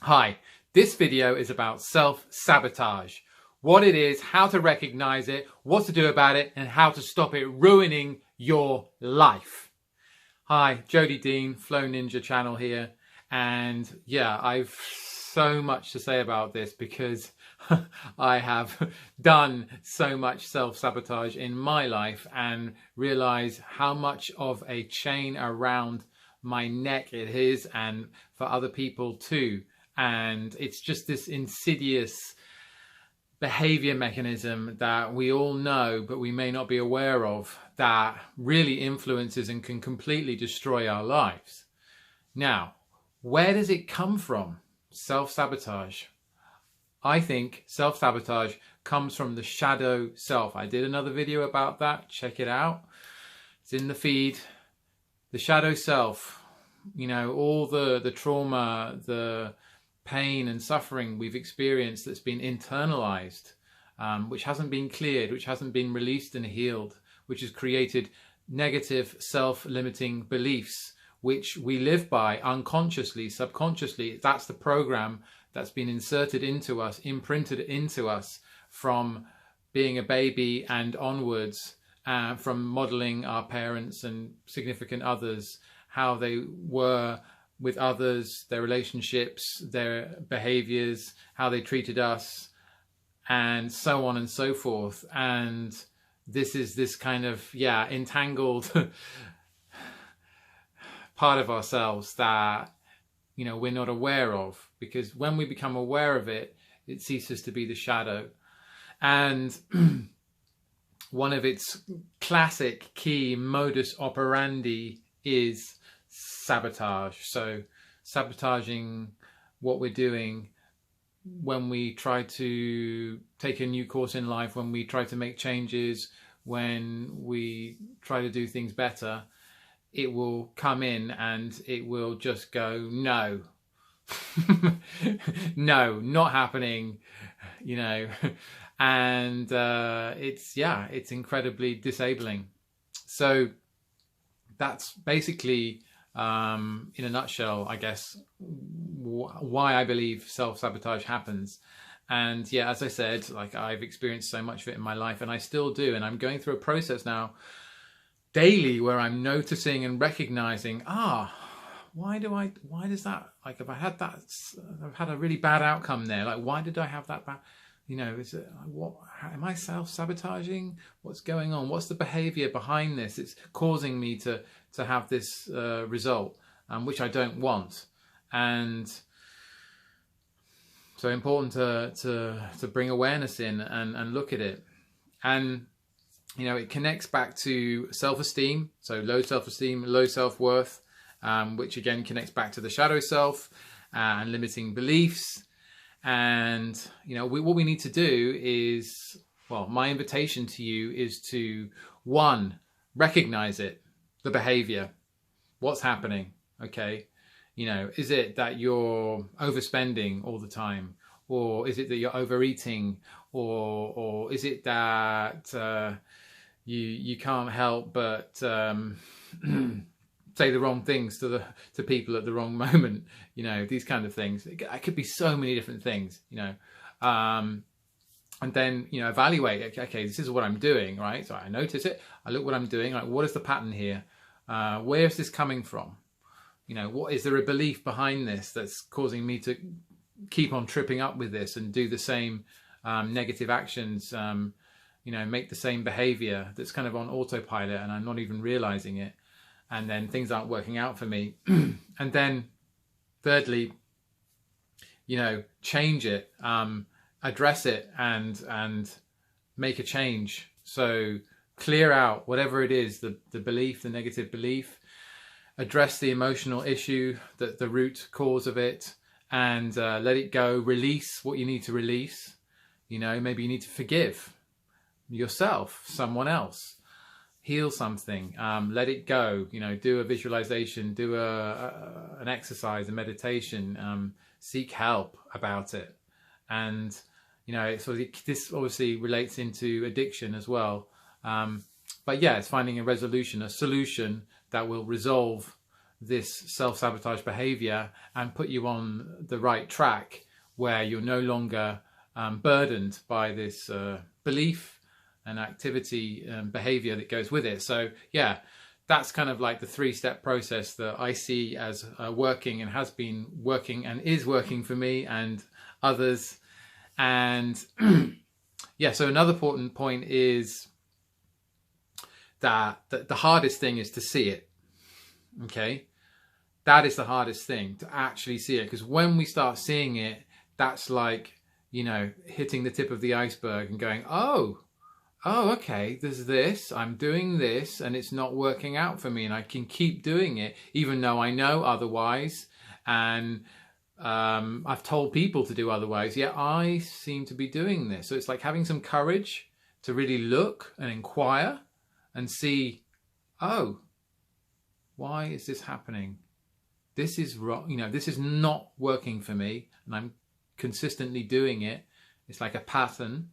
Hi, this video is about self-sabotage. What it is, how to recognize it, what to do about it, and how to stop it ruining your life. Hi, Jody Dean, Flow Ninja channel here. And yeah, I've so much to say about this because I have done so much self-sabotage in my life and realize how much of a chain around my neck it is, and for other people too. And it's just this insidious behavior mechanism that we all know, but we may not be aware of, that really influences and can completely destroy our lives. Now, where does it come from? Self-sabotage. I think self-sabotage comes from the shadow self. I did another video about that. Check it out. It's in the feed. The shadow self, you know, all the trauma, the pain and suffering we've experienced that's been internalized, which hasn't been cleared, which hasn't been released and healed, which has created negative self-limiting beliefs, which we live by unconsciously, subconsciously. That's the program that's been inserted into us, imprinted into us from being a baby and onwards, from modeling our parents and significant others, how they were with others, their relationships, their behaviors, how they treated us, and so on and so forth. And this is this kind of, yeah, entangled part of ourselves that, you know, we're not aware of, because when we become aware of it, it ceases to be the shadow. And one of its classic key modus operandi is sabotage. So sabotaging what we're doing when we try to take a new course in life, when we try to make changes, when we try to do things better, it will come in and it will just go, no, no, not happening, you know. And it's incredibly disabling. So that's basically, in a nutshell, I guess, why I believe self-sabotage happens. And yeah, as I said, like, I've experienced so much of it in my life, and I still do. And I'm going through a process now daily where I'm noticing and recognizing, why does that, like, if I had that, I've had a really bad outcome there, like, why did I have that bad, you know, is it, what, am I self-sabotaging? What's going on? What's the behavior behind this? It's causing me to have this result, which I don't want. And so important to bring awareness in and look at it. And, you know, it connects back to self-esteem. So low self-esteem, low self-worth, which again connects back to the shadow self and limiting beliefs. And, you know, what we need to do is, well, my invitation to you is to, one, recognize it, the behavior, what's happening, okay? You know, is it that you're overspending all the time? Or is it that you're overeating? Or is it that you can't help but say the wrong things to people at the wrong moment, you know, these kind of things. It could be so many different things, you know. And then, you know, evaluate, okay, this is what I'm doing, right? So I notice it, I look what I'm doing, like, what is the pattern here? Where is this coming from? You know, is there a belief behind this that's causing me to keep on tripping up with this and do the same negative actions, you know, make the same behavior that's kind of on autopilot and I'm not even realizing it. And then things aren't working out for me. And then thirdly, you know, change it, address it and make a change. So clear out whatever it is, the belief, the negative belief, address the emotional issue, the root cause of it, and let it go. Release what you need to release. You know, maybe you need to forgive yourself, someone else. Heal something, let it go, you know, do a visualization, do an exercise, a meditation, seek help about it. And, you know, this obviously relates into addiction as well. But yeah, it's finding a resolution, a solution that will resolve this self-sabotage behavior and put you on the right track where you're no longer burdened by this belief and activity and behavior that goes with it. So yeah, that's kind of like the 3-step process that I see as working and has been working and is working for me and others. And yeah, so another important point is that the hardest thing is to see it. Okay, that is the hardest thing, to actually see it, because when we start seeing it, that's like, you know, hitting the tip of the iceberg and going, oh, okay, there's this, I'm doing this and it's not working out for me, and I can keep doing it even though I know otherwise, and I've told people to do otherwise, yet I seem to be doing this. So it's like having some courage to really look and inquire and see, oh, why is this happening? This is wrong, you know, this is not working for me, and I'm consistently doing it. It's like a pattern.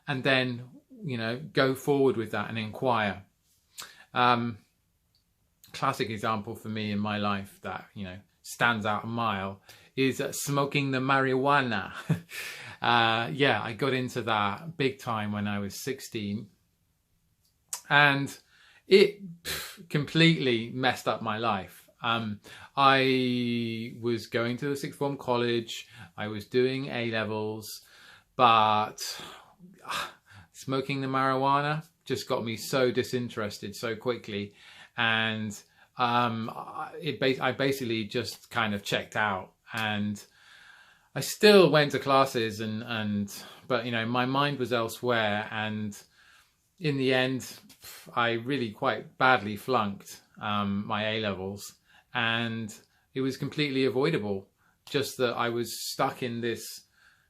And then, you know, go forward with that and inquire. Classic example for me in my life that, you know, stands out a mile is smoking the marijuana. Yeah, I got into that big time when I was 16. And it completely messed up my life. I was going to a sixth form college. I was doing A-levels, but smoking the marijuana just got me so disinterested so quickly. And I basically just kind of checked out, and I still went to classes but you know, my mind was elsewhere, and in the end I really quite badly flunked my A-levels, and it was completely avoidable, just that I was stuck in this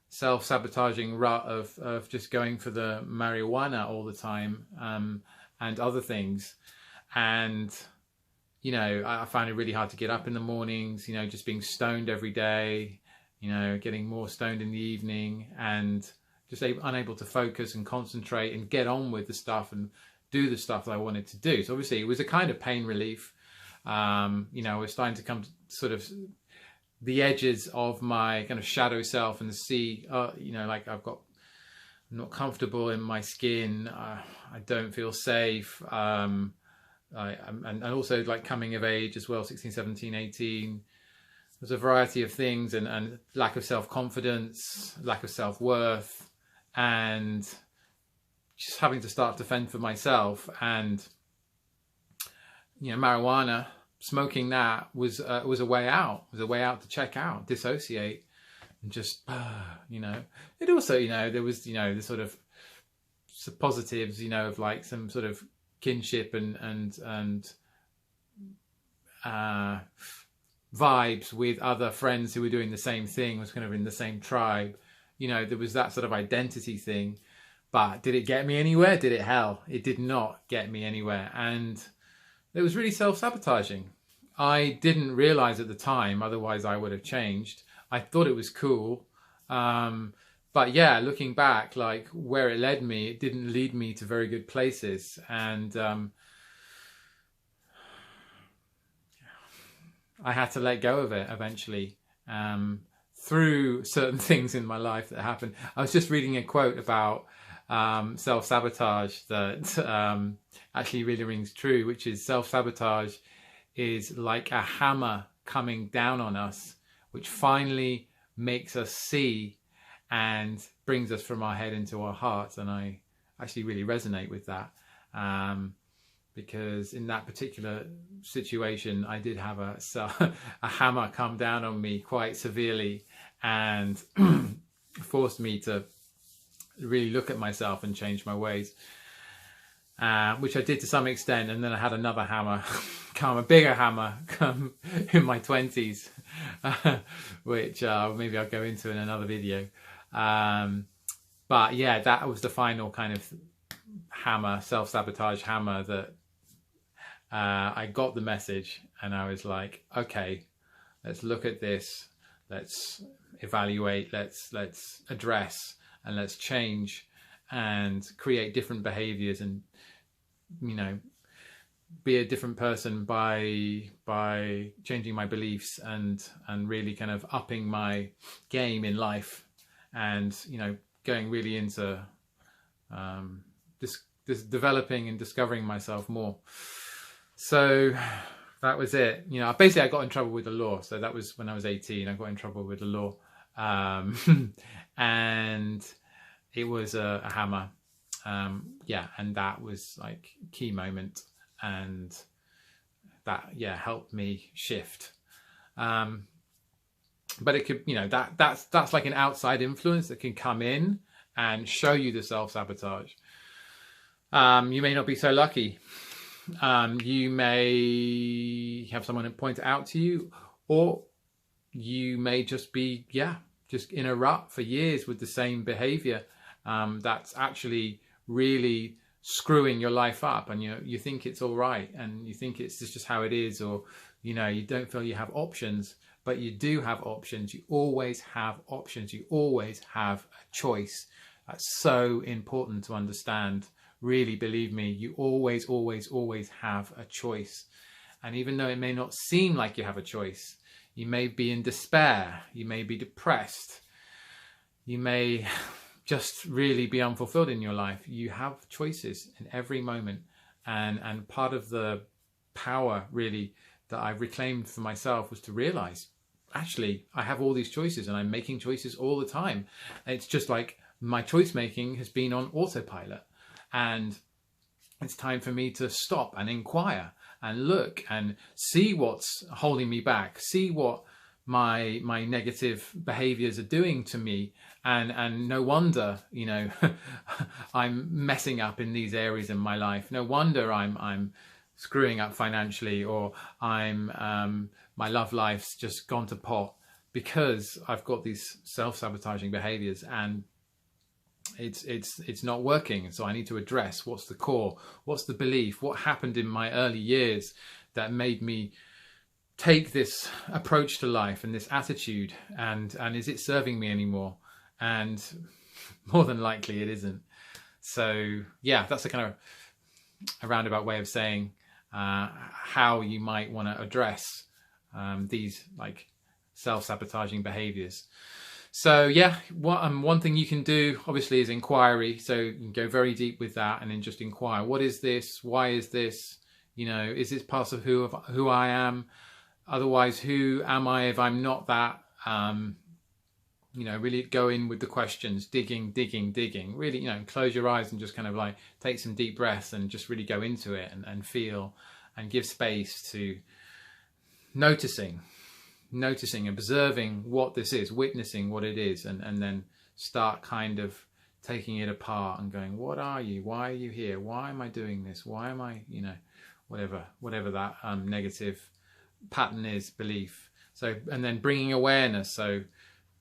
self-sabotaging rut of just going for the marijuana all the time, and other things. And you know, I found it really hard to get up in the mornings, you know, just being stoned every day, you know, getting more stoned in the evening, and just unable to focus and concentrate and get on with the stuff and do the stuff that I wanted to do. So obviously it was a kind of pain relief. You know, I was starting to come to sort of the edges of my kind of shadow self and see, you know, like I'm not comfortable in my skin. I don't feel safe. And also like coming of age as well, 16, 17, 18. There's a variety of things, and lack of self-confidence, lack of self-worth, and just having to start to fend for myself. And, you know, marijuana, smoking that was a way out. It was a way out to check out, dissociate, and just, you know. It also, you know, there was, you know, the sort of positives, you know, of like some sort of kinship and vibes with other friends who were doing the same thing, was kind of in the same tribe. You know, there was that sort of identity thing. But did it get me anywhere? Did it? Hell, it did not get me anywhere. And it was really self-sabotaging. I didn't realize at the time, otherwise I would have changed. I thought it was cool. But yeah, looking back, like where it led me, it didn't lead me to very good places. And I had to let go of it eventually, through certain things in my life that happened. I was just reading a quote about self-sabotage that actually really rings true, which is self-sabotage is like a hammer coming down on us, which finally makes us see and brings us from our head into our hearts. And I actually really resonate with that, because in that particular situation, I did have a hammer come down on me quite severely, and forced me to really look at myself and change my ways, which I did to some extent. And then I had another hammer a bigger hammer come in my 20s, which maybe I'll go into in another video. But yeah, that was the final kind of hammer, self-sabotage hammer, that I got the message, and I was like, okay, let's look at this, let's evaluate, let's address, and let's change and create different behaviors, and, you know, be a different person by changing my beliefs and really kind of upping my game in life, and going really into this developing and discovering myself more. So that was it. Basically I got in trouble with the law. So that was when I was 18. I got in trouble with the law, and it was a hammer. And that was like a key moment, and that helped me shift. But it could, that's like an outside influence that can come in and show you the self-sabotage. You may not be so lucky. You may have someone point it out to you, or you may just be just in a rut for years with the same behavior that's actually really screwing your life up, and you think it's all right, and you think it's just how it is, or you don't feel you have options. But you do have options. You always have options. You always have a choice. That's so important to understand. Really, believe me, you always have a choice. And even though it may not seem like you have a choice, you may be in despair, you may be depressed, you may just really be unfulfilled in your life. You have choices in every moment. And part of the power really that I reclaimed for myself was to realize, actually, I have all these choices and I'm making choices all the time. It's just like my choice making has been on autopilot, and it's time for me to stop and inquire and look and see what's holding me back, see what my negative behaviors are doing to me, and no wonder I'm messing up in these areas in my life. No wonder I'm screwing up financially, or I'm my love life's just gone to pot, because I've got these self-sabotaging behaviors and it's not working. So I need to address what's the core, what's the belief, what happened in my early years that made me take this approach to life and this attitude, and is it serving me anymore? And more than likely it isn't. So yeah, that's a kind of a roundabout way of saying how you might want to address these like self-sabotaging behaviors. So yeah, one thing you can do obviously is inquiry. So you can go very deep with that and then just inquire, what is this? Why is this? Is this part of who I am? Otherwise, who am I if I'm not that? Really go in with the questions, digging. Really, close your eyes and just kind of like take some deep breaths and just really go into it and feel and give space to noticing, observing what this is, witnessing what it is, and then start kind of taking it apart and going, what are you? Why are you here? Why am I doing this? Why am I, whatever that negative pattern is, belief. So, and then bringing awareness. So,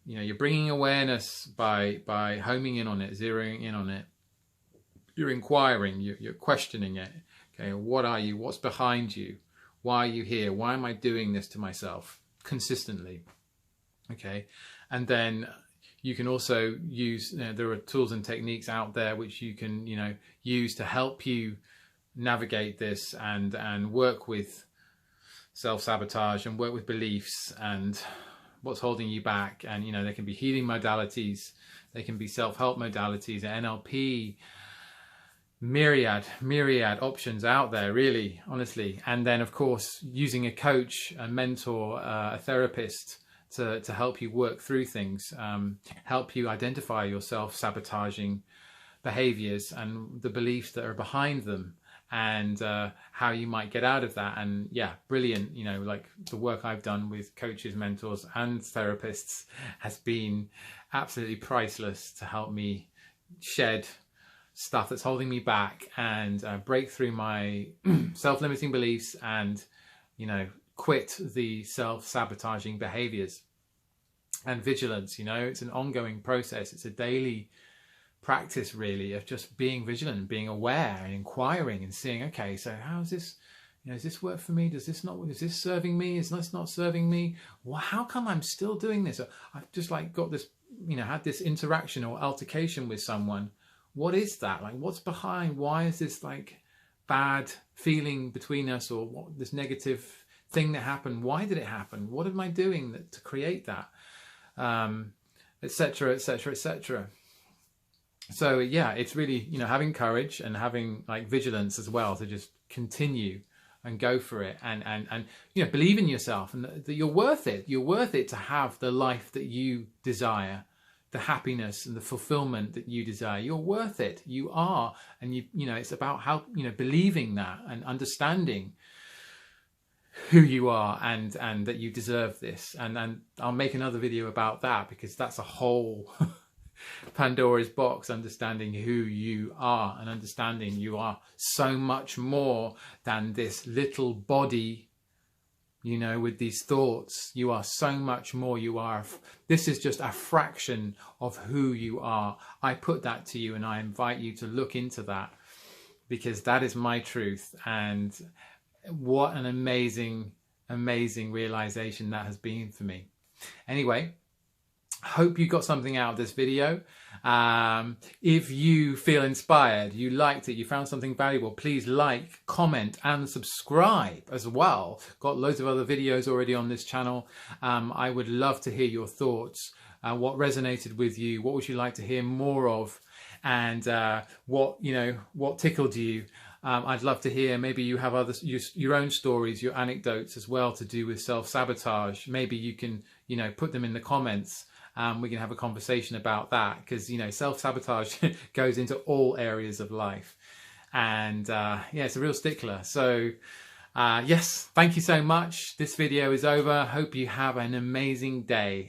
you're bringing awareness by homing in on it, zeroing in on it. You're inquiring, you're questioning it. Okay, what are you? What's behind you? Why are you here? Why am I doing this to myself consistently? Okay, and then you can also use, there are tools and techniques out there which you can, use to help you navigate this and work with self-sabotage and work with beliefs and what's holding you back. And there can be healing modalities, they can be self-help modalities, NLP, myriad options out there, really, honestly. And then of course using a coach, a mentor, a therapist to help you work through things, help you identify your self-sabotaging behaviors and the beliefs that are behind them, and how you might get out of that. And yeah, brilliant. Like the work I've done with coaches, mentors and therapists has been absolutely priceless to help me shed stuff that's holding me back and break through my self-limiting beliefs and quit the self-sabotaging behaviors. And vigilance, it's an ongoing process. It's a daily practice really of just being vigilant, being aware and inquiring and seeing, okay, so how is this, does this work for me? Is this serving me? Is this not serving me? Well, how come I'm still doing this? I've just like got this, had this interaction or altercation with someone. What is that? Like, what's behind? Why is this like bad feeling between us, or this negative thing that happened, why did it happen? What am I doing to create that? Etc, etc, etc. So yeah, it's really, having courage and having like vigilance as well to just continue and go for it, and believe in yourself, and that you're worth it. You're worth it to have the life that you desire, the happiness and the fulfillment that you desire. You're worth it. You are. And it's about how, believing that and understanding who you are, and that you deserve this. And I'll make another video about that, because that's a whole Pandora's box, understanding who you are, and understanding you are so much more than this little body, with these thoughts. You are so much more. This is just a fraction of who you are. I put that to you, and I invite you to look into that, because that is my truth. And what an amazing, amazing realization that has been for me. Anyway, hope you got something out of this video. If you feel inspired, you liked it, you found something valuable, please like, comment and subscribe as well. Got loads of other videos already on this channel. I would love to hear your thoughts. What resonated with you? What would you like to hear more of? And what tickled you? I'd love to hear. Maybe you have your own stories, your anecdotes as well to do with self-sabotage. Maybe you can put them in the comments. We can have a conversation about that, because self-sabotage goes into all areas of life, and yeah, it's a real stickler. So yes, thank you so much. This video is over. Hope you have an amazing day.